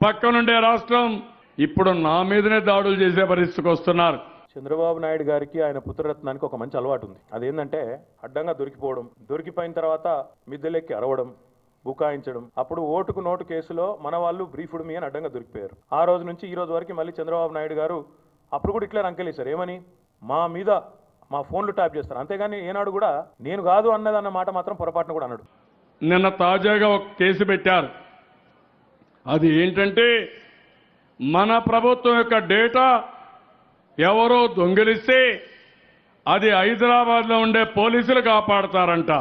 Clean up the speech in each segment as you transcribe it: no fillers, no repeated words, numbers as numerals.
పక్కనుండే రాష్ట్రం ఇప్పుడు నా మీదనే దాడులు చేసే పరిస్థితికి వస్తున్నారు. చంద్రబాబు నాయుడు గారికి ఆయన పుత్రరత్నానికి ఒక మంచి అలవాటు ఉంది. అదేంటంటే అడ్డంగా దొరికిపోవడం, దొరికిపోయిన తర్వాత మిద్దెలెక్కి అరవడం, బుకాయించడం. అప్పుడు ఓటుకు నోటు కేసులో మన వాళ్ళు బ్రీఫ్డ్ మీ అని అడ్డంగా దొరికిపోయారు. ఆ రోజు నుంచి ఈ రోజు వరకు మళ్ళీ చంద్రబాబు నాయుడు గారు అప్పుడు కూడా ఇట్లా రంకెలేశారు. ఏమని? మా మీద మా ఫోన్లు ట్యాప్ చేస్తారు. అంతేగాని ఏనాడు కూడా నేను కాదు అన్నదన్న మాట మాత్రం పొరపాటున కూడా అన్నాడు. నిన్న తాజాగా ఒక కేసు పెట్టారు. అది ఏంటంటే మన ప్రభుత్వం యొక్క డేటా ఎవరో దొంగిలిస్తే అది హైదరాబాద్లో ఉండే పోలీసులు కాపాడతారంట.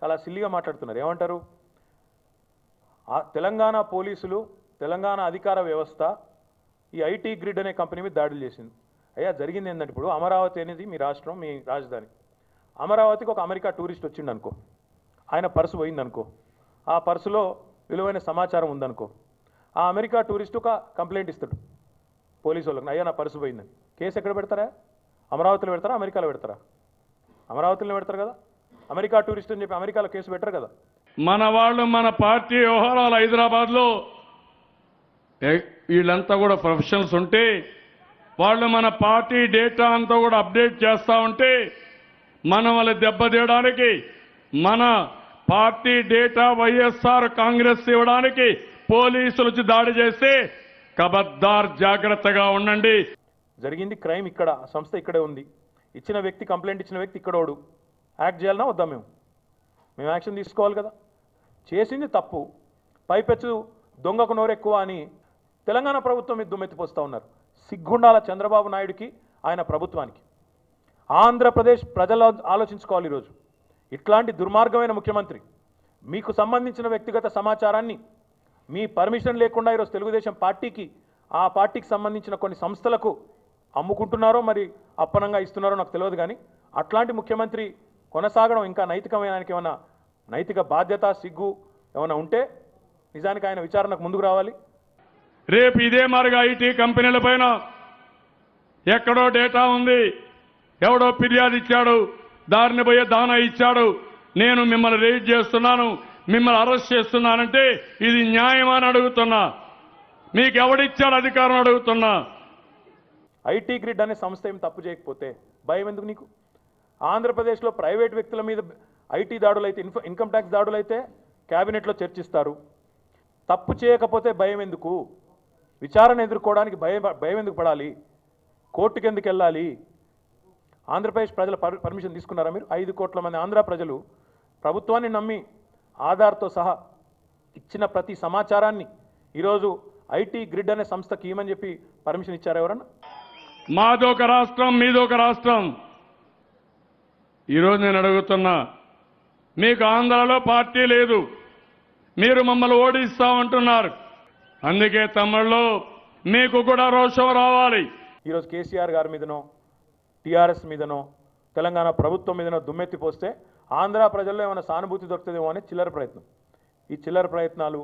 చాలా సిల్లిగా మాట్లాడుతున్నారు. ఏమంటారు? తెలంగాణ పోలీసులు, తెలంగాణ అధికార వ్యవస్థ ఈ ఐటీ గ్రిడ్ అనే కంపెనీ మీద దాడులు చేసింది. అయ్యా, జరిగింది ఏంటంటే ఇప్పుడు అమరావతి అనేది మీ రాష్ట్రం, మీ రాజధాని. అమరావతికి ఒక అమెరికా టూరిస్ట్ వచ్చిండు అనుకో, ఆయన పర్సు పోయిందనుకో, ఆ పర్సులో విలువైన సమాచారం ఉందనుకో, ఆ అమెరికా టూరిస్ట్ ఒక కంప్లైంట్ ఇస్తాడు పోలీసు వాళ్ళకి, అయ్యా నా పర్సు పోయిందని. కేసు ఎక్కడ పెడతారా? అమరావతిలో పెడతారా, అమెరికాలో పెడతారా? అమరావతిలో పెడతారు కదా. అమెరికా టూరిస్ట్ అని చెప్పి అమెరికాలో కేసు పెట్టరు కదా. మన వాళ్ళు మన పార్టీ వ్యవహారాలు హైదరాబాద్లో వీళ్ళంతా కూడా ప్రొఫెషనల్స్ ఉంటే వాళ్ళు మన పార్టీ డేటా అంతా కూడా అప్డేట్ చేస్తూ ఉంటే మనం వాళ్ళ దెబ్బతీయడానికి, మన పార్టీ డేటా వైఎస్ఆర్ కాంగ్రెస్ ఇవ్వడానికి పోలీసులు వచ్చి దాడి చేస్తే ఖబర్దార్ జాగ్రత్తగా ఉండండి. జరిగింది క్రైమ్ ఇక్కడ, సంస్థ ఇక్కడే ఉంది. ఇచ్చిన వ్యక్తి, కంప్లైంట్ ఇచ్చిన వ్యక్తి ఇక్కడోడు. యాక్ట్ చేయాలన్నా వద్దా? మేము యాక్షన్ తీసుకోవాలి కదా. చేసింది తప్పు, పైపెచ్చు దొంగకు నోరెక్కువ అని తెలంగాణ ప్రభుత్వం మీద దుమ్మెత్తిపోస్తూ ఉన్నారు. సిగ్గుండాల చంద్రబాబు నాయుడికి, ఆయన ప్రభుత్వానికి. ఆంధ్రప్రదేశ్ ప్రజలు ఆలోచించుకోవాలి ఈరోజు. ఇట్లాంటి దుర్మార్గమైన ముఖ్యమంత్రి మీకు సంబంధించిన వ్యక్తిగత సమాచారాన్ని మీ పర్మిషన్ లేకుండా ఈరోజు తెలుగుదేశం పార్టీకి, ఆ పార్టీకి సంబంధించిన కొన్ని సంస్థలకు అమ్ముకుంటున్నారో మరి అప్పనంగా ఇస్తున్నారో నాకు తెలియదు. కానీ అట్లాంటి ముఖ్యమంత్రి కొనసాగడం ఇంకా నైతికమైన, ఆయనకి ఏమైనా నైతిక బాధ్యత, సిగ్గు ఏమైనా ఉంటే నిజానికి ఆయన విచారణకు ముందుకు రావాలి. రేపు ఇదే మరుగా ఐటీ కంపెనీల పైన ఎక్కడో డేటా ఉంది, ఎవడో ఫిర్యాదు ఇచ్చాడు, దారిని పోయే దానా ఇచ్చాడు, నేను మిమ్మల్ని రేజ్ చేస్తున్నాను, మిమ్మల్ని అరెస్ట్ చేస్తున్నానంటే ఇది న్యాయమని అడుగుతున్నా. మీకు ఎవడిచ్చాడు అధికారం అడుగుతున్నా. ఐటీ గ్రిడ్ అనే సంస్థ ఏం తప్పు చేయకపోతే భయం ఎందుకు నీకు? ఆంధ్రప్రదేశ్లో ప్రైవేట్ వ్యక్తుల మీద ఐటీ దాడులైతే, ఇన్కమ్ ట్యాక్స్ దాడులైతే క్యాబినెట్లో చర్చిస్తారు. తప్పు చేయకపోతే భయం ఎందుకు? విచారణ ఎదుర్కోవడానికి భయం ఎందుకు పడాలి? కోర్టుకు ఎందుకు వెళ్ళాలి? ఆంధ్రప్రదేశ్ ప్రజల పర్మిషన్ తీసుకున్నారా మీరు? 5 కోట్ల మంది ఆంధ్ర ప్రజలు ప్రభుత్వాన్ని నమ్మి ఆధార్తో సహా ఇచ్చిన ప్రతి సమాచారాన్ని ఈరోజు ఐటీ గ్రిడ్ అనే సంస్థకి ఇవ్వమని చెప్పి పర్మిషన్ ఇచ్చారా ఎవరన్నా? మాదొక రాష్ట్రం, మీదొక రాష్ట్రం. ఈరోజు నేను అడుగుతున్నా, మీకు ఆంధ్రాలో పార్టీ లేదు, మీరు మమ్మల్ని ఓడిస్తామంటున్నారు. అందుకే తమ్ముళ్ళు మీకు కూడా రోషం రావాలి. ఈరోజు కేసీఆర్ గారి మీదనో, టీఆర్ఎస్ మీదనో, తెలంగాణ ప్రభుత్వం మీదనో దుమ్మెత్తిపోస్తే ఆంధ్ర ప్రజల్లో ఏమైనా సానుభూతి దొరుకుతుందేమో అనే చిల్లర ప్రయత్నం. ఈ చిల్లర ప్రయత్నాలు,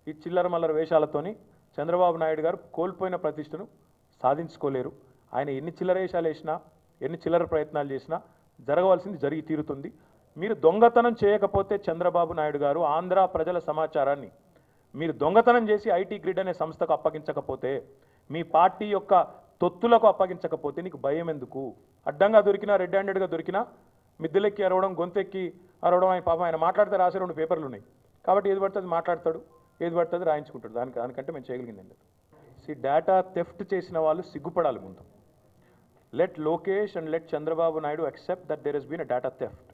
ఈ చిల్లర మల్లర వేషాలతోని చంద్రబాబు నాయుడు గారు కోల్పోయిన ప్రతిష్టను సాధించుకోలేరు. ఆయన ఎన్ని చిల్లర వేషాలు వేసినా, ఎన్ని చిల్లర ప్రయత్నాలు చేసినా జరగవలసింది జరిగి తీరుతుంది. మీరు దొంగతనం చేయకపోతే చంద్రబాబు నాయుడు గారు ఆంధ్ర ప్రజల సమాచారాన్ని మీరు దొంగతనం చేసి ఐటీ గ్రిడ్ అనే సంస్థకు అప్పగించకపోతే, మీ పార్టీ యొక్క తొత్తులకు అప్పగించకపోతే నీకు భయం ఎందుకు? అడ్డంగా దొరికినా, రెడ్ హ్యాండెడ్గా దొరికినా మిద్దెలెక్కి అరవడం, గొంతెక్కి అరవడం, ఆయన పాపం ఆయన మాట్లాడితే రాసే 2 పేపర్లు ఉన్నాయి. కాబట్టి ఏది పడుతుంది మాట్లాడతాడు, ఏది పడుతుంది రాయించుకుంటాడు. దానికంటే మేము చేయగలిగిందండి. డేటా థెఫ్ట్ చేసిన వాళ్ళు సిగ్గుపడాలి ముందు. Let Lokesh and let Chandrababu Naidu accept that there has been a data theft.